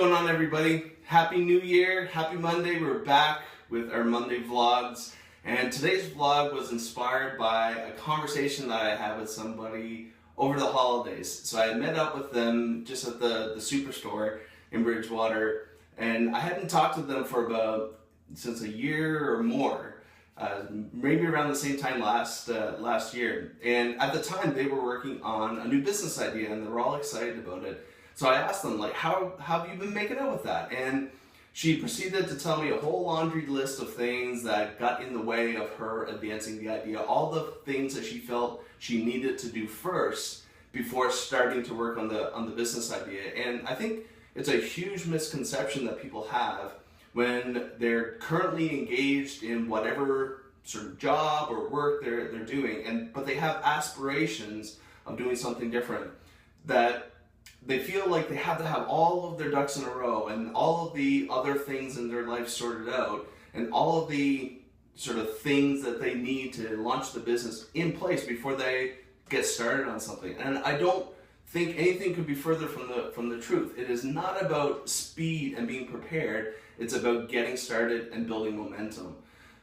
going on, everybody? Happy New Year, happy Monday. We're back with our Monday vlogs, and today's vlog was inspired by a conversation that I had with somebody over the holidays. So I met up with them just at the superstore in Bridgewater, and I hadn't talked to them for since a year or more, maybe around the same time last year. And at the time, they were working on a new business idea, and they were all excited about it. So I asked them, like, how have you been making out with that? And she proceeded to tell me a whole laundry list of things that got in the way of her advancing the idea, all the things that she felt she needed to do first before starting to work on the business idea. And I think it's a huge misconception that people have when they're currently engaged in whatever sort of job or work they're doing, but they have aspirations of doing something different, that they feel like they have to have all of their ducks in a row and all of the other things in their life sorted out and all of the sort of things that they need to launch the business in place before they get started on something. And I don't think anything could be further from the truth. It is not about speed and being prepared. It's about getting started and building momentum.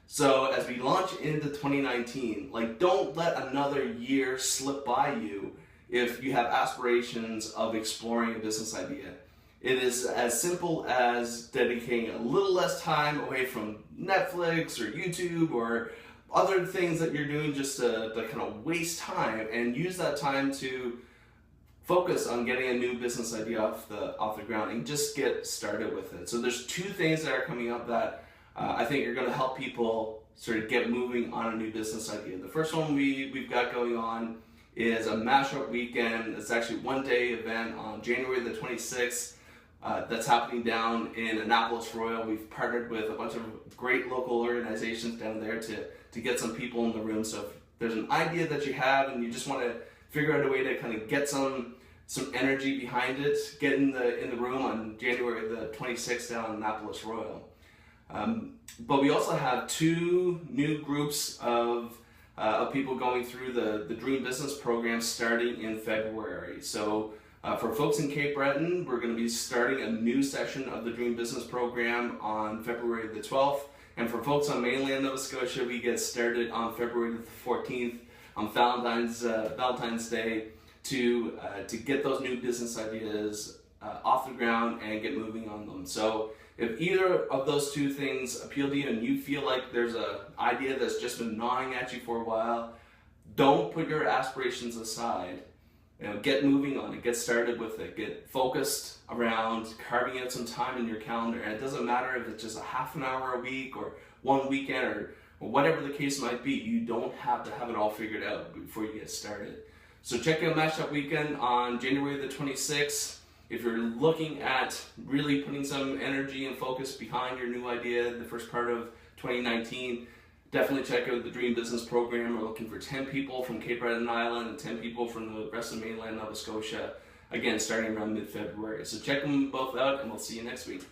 So as we launch into 2019, like, don't let another year slip by you if you have aspirations of exploring a business idea. It is as simple as dedicating a little less time away from Netflix or YouTube or other things that you're doing just to kind of waste time, and use that time to focus on getting a new business idea off the ground and just get started with it. So there's two things that are coming up that I think are going to help people sort of get moving on a new business idea. The first one we've got going on is a Mashup Weekend. It's actually a one-day event on January the 26th. That's happening down in Annapolis Royal. We've partnered with a bunch of great local organizations down there to get some people in the room. So if there's an idea that you have and you just want to figure out a way to kind of get some energy behind it, get in the room on January the 26th down in Annapolis Royal. But we also have two new groups of people going through the Dream Business program starting in February. So for folks in Cape Breton, we're going to be starting a new session of the Dream Business program on February the 12th. And for folks on mainland Nova Scotia, we get started on February the 14th on Valentine's Day to get those new business ideas off the ground and get moving on them. So if either of those two things appeal to you and you feel like there's an idea that's just been gnawing at you for a while, don't put your aspirations aside. Get moving on it, get started with it, get focused around carving out some time in your calendar. And it doesn't matter if it's just a half an hour a week or one weekend or whatever the case might be. You don't have to have it all figured out before you get started. So check out Mashup Weekend on January the 26th. If you're looking at really putting some energy and focus behind your new idea, the first part of 2019, definitely check out the Dream Business program. We're looking for 10 people from Cape Breton Island and 10 people from the rest of mainland Nova Scotia, again, starting around mid-February. So check them both out, and we'll see you next week.